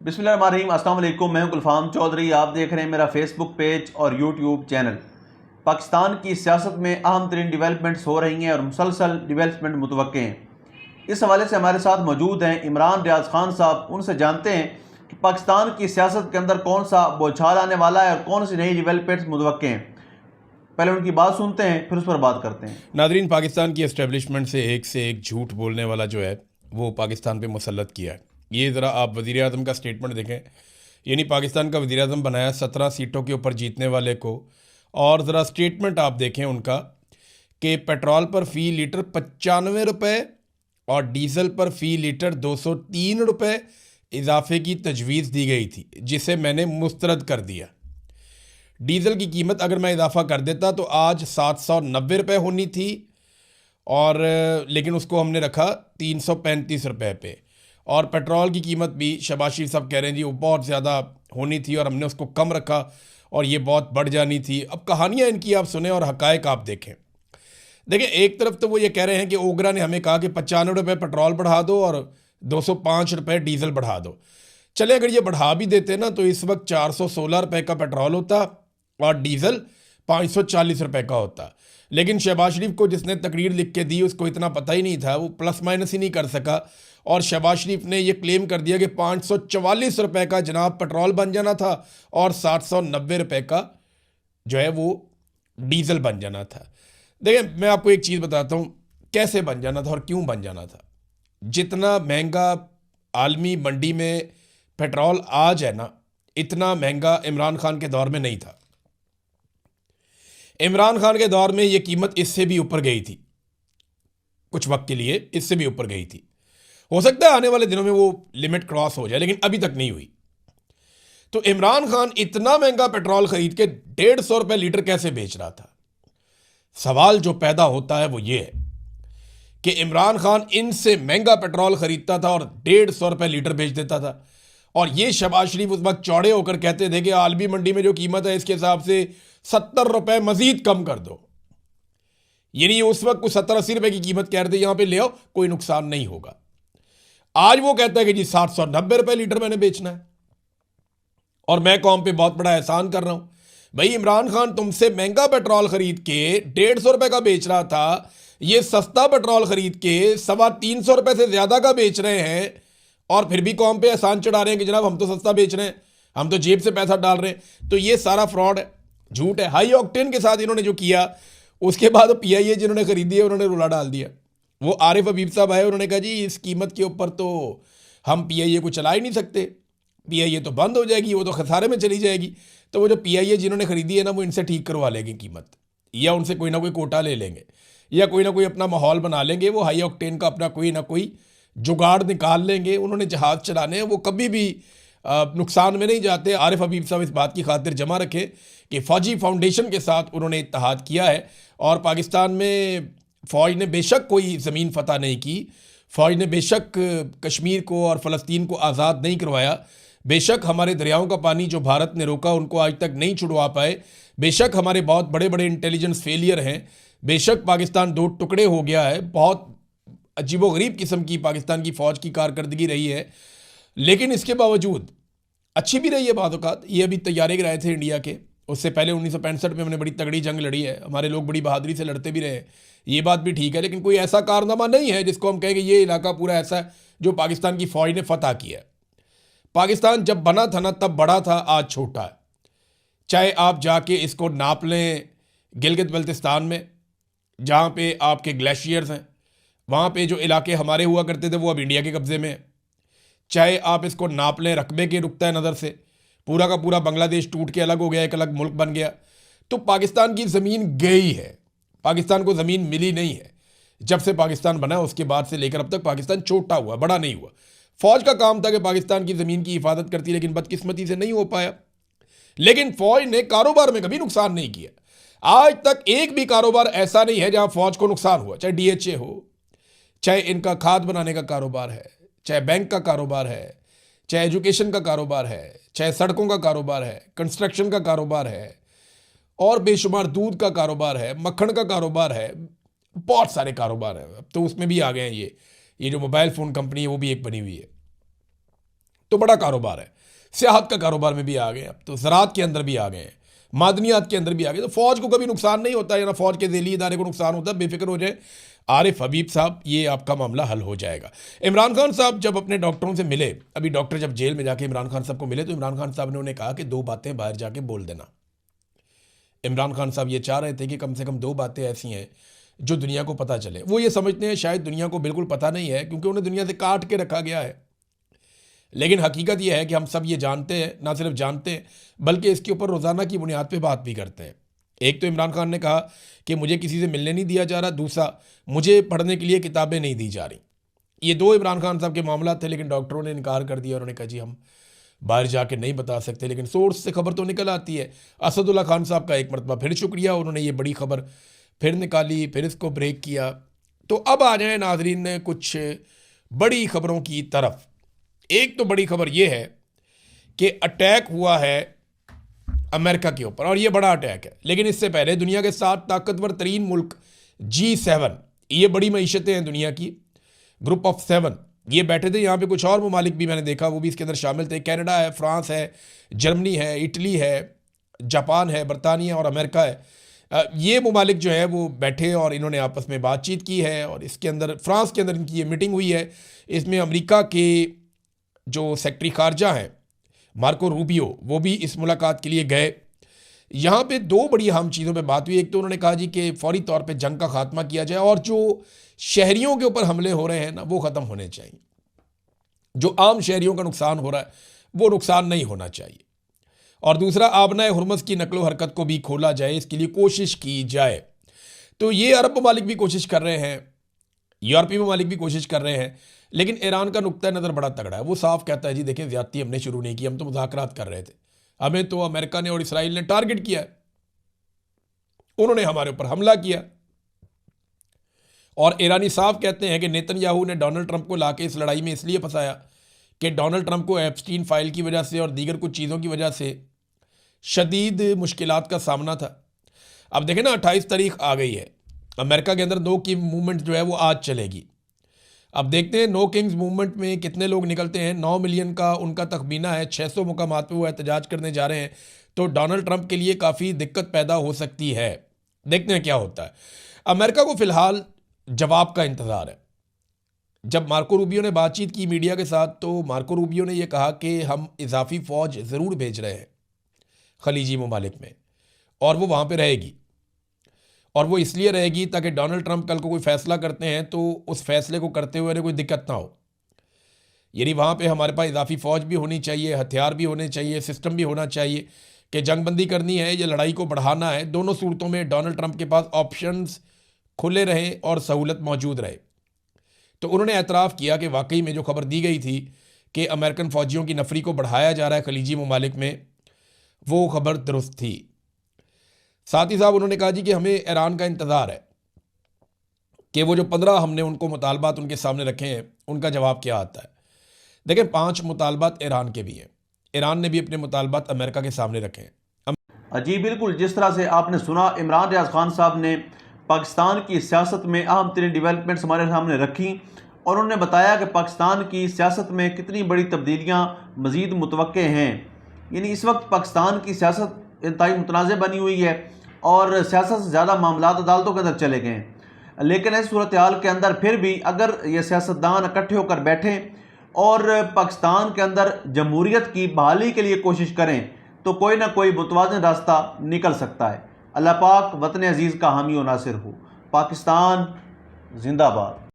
बिस्मिल्लाहिर्रहमानिर्रहीम। अस्सलाम वालेकुम। मैं हूं गुलफाम चौधरी। आप देख रहे हैं मेरा फेसबुक पेज और यूट्यूब चैनल। पाकिस्तान की सियासत में अहम तरीन डिवेलपमेंट्स हो रही हैं और मुसलसल डिवेलपमेंट मुतवक्के हैं। इस हवाले से हमारे साथ मौजूद हैं इमरान रियाज खान साहब। उनसे जानते हैं कि पाकिस्तान की सियासत के अंदर कौन सा बौछार आने वाला है और कौन सी नई डिवेलपमेंट्स मुतवक्के हैं। पहले उनकी बात सुनते हैं, फिर उस पर बात करते हैं। नादरीन, पाकिस्तान की एस्टेब्लिशमेंट से एक झूठ बोलने वाला जो है वो पाकिस्तान पे मुसल्लत किया है। ये ज़रा आप वज़ीर आज़म का स्टेटमेंट देखें। यानी पाकिस्तान का वज़ीर आज़म बनाया 17 सीटों के ऊपर जीतने वाले को, और ज़रा स्टेटमेंट आप देखें उनका कि पेट्रोल पर फ़ी लीटर 95 रुपये और डीज़ल पर फ़ी लीटर 203 रुपये इजाफे की तजवीज़ दी गई थी, जिसे मैंने मुस्तरद कर दिया। डीज़ल की कीमत अगर मैं इजाफा कर देता तो आज 790 रुपये होनी थी, और लेकिन उसको हमने रखा 335 रुपये पे। और पेट्रोल की कीमत भी शहबाज शरीफ साहब कह रहे हैं जी वो बहुत ज़्यादा होनी थी और हमने उसको कम रखा और ये बहुत बढ़ जानी थी। अब कहानियाँ इनकी आप सुने और हकायक आप देखें। देखिए, एक तरफ तो वो ये कह रहे हैं कि ओगरा ने हमें कहा कि 95 रुपये पेट्रोल बढ़ा दो और 205 रुपये डीज़ल बढ़ा दो। चले, अगर ये बढ़ा भी देते ना तो इस वक्त 416 रुपये का पेट्रोल होता और डीज़ल 540 रुपये का होता। लेकिन शहबाज शरीफ को जिसने तकरीर लिख के दी उसको इतना पता ही नहीं था, वो प्लस माइनस ही नहीं कर सका, और शहबाज शरीफ ने ये क्लेम कर दिया कि 544 रुपये का जनाब पेट्रोल बन जाना था और 790 रुपये का जो है वो डीज़ल बन जाना था। देखिए, मैं आपको एक चीज़ बताता हूँ कैसे बन जाना था और क्यों बन जाना था। जितना महंगा आलमी मंडी में पेट्रोल आज है ना, इतना महंगा इमरान खान के दौर में नहीं था। इमरान खान के दौर में ये कीमत इससे भी ऊपर गई थी, कुछ वक्त के लिए इससे भी ऊपर गई थी। हो सकता है आने वाले दिनों में वो लिमिट क्रॉस हो जाए, लेकिन अभी तक नहीं हुई। तो इमरान खान इतना महंगा पेट्रोल खरीद के 150 रुपये लीटर कैसे बेच रहा था? सवाल जो पैदा होता है वो ये है कि इमरान खान इनसे महंगा पेट्रोल खरीदता था और 150 रुपये लीटर बेच देता था, और ये शहबाज शरीफ उस वक्त चौड़े होकर कहते थे कि आलमी मंडी में जो कीमत है इसके हिसाब से 70 रुपये मजीद कम कर दो। यानी उस वक्त कुछ 70-80 रुपये की कीमत कह रहे थे, यहां पे ले आओ, कोई नुकसान नहीं होगा। आज वो कहता है कि जी 790 रुपये लीटर मैंने बेचना है और मैं कौम पे बहुत बड़ा एहसान कर रहा हूं। भाई, इमरान खान तुमसे महंगा पेट्रोल खरीद के 150 रुपये का बेच रहा था, ये सस्ता पेट्रोल खरीद के 325 रुपये से ज्यादा का बेच रहे हैं, और फिर भी कौम पे एहसान चढ़ा रहे हैं कि जनाब हम तो सस्ता बेच रहे हैं, हम तो जेब से पैसा डाल रहे हैं। तो ये सारा फ्रॉड है, झूठ है। हाई ऑक्टेन के साथ इन्होंने जो किया, उसके बाद PIA जिन्होंने खरीदी है उन्होंने रुला डाल दिया। वो आरिफ हबीब साहब आए, उन्होंने कहा जी इस कीमत के ऊपर तो हम PIA को चला ही नहीं सकते, PIA तो बंद हो जाएगी, वो तो खसारे में चली जाएगी। तो वो जो PIA जिन्होंने खरीदी है ना, वो इनसे ठीक करवा लेंगे कीमत, या उनसे कोई ना कोई कोटा ले लेंगे, या कोई ना कोई अपना माहौल बना लेंगे। वो हाई ऑक्टेन का अपना कोई ना कोई जुगाड़ निकाल लेंगे। उन्होंने जहाज़ चलाने हैं, वो कभी भी नुकसान में नहीं जाते। आरिफ हबीब साहब इस बात की खातिर जमा रखें कि फ़ौजी फाउंडेशन के साथ उन्होंने इत्तेहाद किया है, और पाकिस्तान में फ़ौज ने बेशक कोई ज़मीन फ़तह नहीं की, फ़ौज ने बेशक कश्मीर को और फ़लस्तीन को आज़ाद नहीं करवाया, बेशक हमारे दरियाओं का पानी जो भारत ने रोका उनको आज तक नहीं छुड़वा पाए, बेशक हमारे बहुत बड़े बड़े इंटेलिजेंस फेलियर हैं, बेशक पाकिस्तान दो टुकड़े हो गया है, बहुत अजीबोगरीब किस्म की पाकिस्तान की फ़ौज की कारकर्दगी रही है। लेकिन इसके बावजूद अच्छी भी रही है बाद औक़ात। ये अभी तैयारे रहे थे इंडिया के, उससे पहले 1965 में हमने बड़ी तगड़ी जंग लड़ी है, हमारे लोग बड़ी बहादुरी से लड़ते भी रहे, ये बात भी ठीक है। लेकिन कोई ऐसा कारनामा नहीं है जिसको हम कहेंगे ये इलाका पूरा ऐसा है जो पाकिस्तान की फ़ौज ने फतह किया है। पाकिस्तान जब बना था ना तब बड़ा था, आज छोटा है। चाहे आप जाके इसको नाप लें गिलगित बल्तिस्तान में, जहाँ पे आपके ग्लेशियर्स हैं, वहाँ पे जो इलाके हमारे हुआ करते थे वो अब इंडिया के कब्ज़े में है। चाहे आप इसको नाप लें रकबे के नुक्ता नज़र से, पूरा का पूरा बांग्लादेश टूट के अलग हो गया, एक अलग मुल्क बन गया। तो पाकिस्तान की ज़मीन गई है, पाकिस्तान को ज़मीन मिली नहीं है। जब से पाकिस्तान बना उसके बाद से लेकर अब तक पाकिस्तान छोटा हुआ, बड़ा नहीं हुआ। फ़ौज का काम था कि पाकिस्तान की ज़मीन की हिफाजत करती, लेकिन बदकिस्मती से नहीं हो पाया। लेकिन फ़ौज ने कारोबार में कभी नुकसान नहीं किया। आज तक एक भी कारोबार ऐसा नहीं है जहाँ फ़ौज को नुकसान हुआ, चाहे DHA हो, चाहे इनका खाद बनाने का कारोबार है, चाहे बैंक का कारोबार है, चाहे एजुकेशन का कारोबार है, चाहे सड़कों का कारोबार है, कंस्ट्रक्शन का कारोबार है, और बेशुमार दूध का कारोबार है, मक्खन का कारोबार है, बहुत सारे कारोबार हैं। अब तो उसमें भी आ गए हैं ये जो मोबाइल फ़ोन कंपनी है वो भी एक बनी हुई है। तो बड़ा कारोबार है, सियाहत का कारोबार में भी आ गए, अब तो ज़राअत के अंदर भी आ गए हैं, मादनियात के अंदर भी आ गए। तो फ़ौज को कभी नुकसान नहीं होता है, ना फ़ौज के ज़ैली इदारे को नुकसान होता है, बेफिक्र हो जाए आरिफ हबीब साहब, ये आपका मामला हल हो जाएगा। इमरान खान साहब जब अपने डॉक्टरों से मिले, अभी डॉक्टर जब जेल में जाके इमरान खान साहब को मिले, तो इमरान खान साहब ने उन्हें कहा कि 2 बातें बाहर जाके बोल देना। इमरान खान साहब ये चाह रहे थे कि कम से कम 2 बातें ऐसी हैं जो दुनिया को पता चले। वो ये समझते हैं शायद दुनिया को बिल्कुल पता नहीं है, क्योंकि उन्हें दुनिया से काट के रखा गया है। लेकिन हकीकत यह है कि हम सब ये जानते हैं, ना सिर्फ जानते हैं बल्कि इसके ऊपर रोज़ाना की बुनियाद पे बात भी करते हैं। एक तो इमरान खान ने कहा कि मुझे किसी से मिलने नहीं दिया जा रहा, दूसरा मुझे पढ़ने के लिए किताबें नहीं दी जा रही। ये 2 इमरान खान साहब के मामला थे, लेकिन डॉक्टरों ने इनकार कर दिया। उन्होंने कहा जी हम बाहर जाके नहीं बता सकते, लेकिन सोर्स से खबर तो निकल आती है। असदुल्ला खान साहब का एक मरतबा फिर शुक्रिया, उन्होंने ये बड़ी खबर फिर निकाली, फिर इसको ब्रेक किया। तो अब आ जाए नाजरीन कुछ बड़ी खबरों की तरफ। एक तो बड़ी खबर यह है कि अटैक हुआ है अमेरिका के ऊपर, और ये बड़ा अटैक है। लेकिन इससे पहले दुनिया के 7 ताकतवर तरीन मुल्क G7, ये बड़ी मईशतें हैं दुनिया की, ग्रुप ऑफ 7, ये बैठे थे। यहाँ पे कुछ और ममालिक भी मैंने देखा, वो भी इसके अंदर शामिल थे। कनाडा है, फ्रांस है, जर्मनी है, इटली है, जापान है, बरतानिया और अमेरिका है। ये ममालिक जो है वो बैठे और इन्होंने आपस में बातचीत की है। और इसके अंदर फ्रांस के अंदर इनकी ये मीटिंग हुई है। इसमें अमेरिका के जो सेक्रेटरी खारजा हैं मार्को रूबियो, वो भी इस मुलाकात के लिए गए। यहाँ पे 2 बड़ी अहम चीज़ों पे बात हुई। एक तो उन्होंने कहा जी कि फौरी तौर पे जंग का खात्मा किया जाए, और जो शहरियों के ऊपर हमले हो रहे हैं ना, वो ख़त्म होने चाहिए। जो आम शहरियों का नुकसान हो रहा है वो नुकसान नहीं होना चाहिए। और दूसरा, आबनाए हुर्मस की नकलो हरकत को भी खोला जाए, इसके लिए कोशिश की जाए। तो ये अरब ममालिक भी कोशिश कर रहे हैं, यूरोपीय ममालिक भी कोशिश कर रहे हैं। लेकिन ईरान का नुक्ता नज़र बड़ा तगड़ा है। वो साफ कहता है जी देखिए ज़्यादती हमने शुरू नहीं की, हम तो मुज़ाकरात कर रहे थे, हमें तो अमेरिका ने और इसराइल ने टारगेट किया है, उन्होंने हमारे ऊपर हमला किया। और ईरानी साफ कहते हैं कि नेतन्याहू ने डोनाल्ड ट्रंप को लाके इस लड़ाई में इसलिए फंसाया कि डोनाल्ड ट्रंप को एप्स्टीन फाइल की वजह से और दीगर कुछ चीज़ों की वजह से शदीद मुश्किलात का सामना था। अब देखें ना, 28 तारीख आ गई है, अमेरिका के अंदर नो किंग मूवमेंट जो है वो आज चलेगी। अब देखते हैं नो किंग्स मूवमेंट में कितने लोग निकलते हैं। 9 मिलियन का उनका तखमीना है, 600 मुकामात पे वो एहतजाज करने जा रहे हैं। तो डोनाल्ड ट्रंप के लिए काफ़ी दिक्कत पैदा हो सकती है। देखते हैं क्या होता है। अमेरिका को फ़िलहाल जवाब का इंतज़ार है। जब मार्को रूबियो ने बातचीत की मीडिया के साथ, तो मार्को रूबियो ने यह कहा कि हम इजाफी फ़ौज ज़रूर भेज रहे हैं खलीजी ममालिक में, और वो वहाँ पे रहेगी। और वो इसलिए रहेगी ताकि डोनाल्ड ट्रंप कल को कोई फ़ैसला करते हैं तो उस फैसले को करते हुए कोई दिक्कत ना हो। यानी वहाँ पे हमारे पास इजाफी फ़ौज भी होनी चाहिए, हथियार भी होने चाहिए, सिस्टम भी होना चाहिए कि जंगबंदी करनी है या लड़ाई को बढ़ाना है। दोनों सूरतों में डोनाल्ड ट्रंप के पास ऑप्शंस खुले रहें और सहूलत मौजूद रहे। तो उन्होंने एतराफ़ किया कि वाकई में जो खबर दी गई थी कि अमेरिकन फ़ौजियों की नफरी को बढ़ाया जा रहा है खलीजी ममालिक में, वो खबर दुरुस्त थी। साथ ही साहब उन्होंने कहा जी कि हमें ईरान का इंतज़ार है कि वो जो 15 हमने उनको मुतालबात उनके सामने रखे हैं, उनका जवाब क्या आता है। देखें, 5 मुतालबात ईरान के भी हैं। ईरान ने भी अपने मुतालबात अमेरिका के सामने रखे हैं। जी बिल्कुल, जिस तरह से आपने सुना, इमरान रियाज खान साहब ने पाकिस्तान की सियासत में अहम तरीन डेवलपमेंट्स हमारे सामने रखी, और उन्होंने बताया कि पाकिस्तान की सियासत में कितनी बड़ी तब्दीलियाँ मज़ीद मुतवक्के हैं। यानी इस वक्त पाकिस्तान की सियासत इंतहाई मुतनाज़ बनी हुई है और सियासत से ज़्यादा मामलात अदालतों के अंदर चले गए हैं। लेकिन इस सूरत हाल के अंदर फिर भी अगर ये सियासतदान इकट्ठे होकर बैठें और पाकिस्तान के अंदर जमहूरियत की बहाली के लिए कोशिश करें, तो कोई ना कोई मुतवाज़िन रास्ता निकल सकता है। अल्लाह पाक वतन अजीज़ का हामी और नासिर हो। पाकिस्तान जिंदाबाद।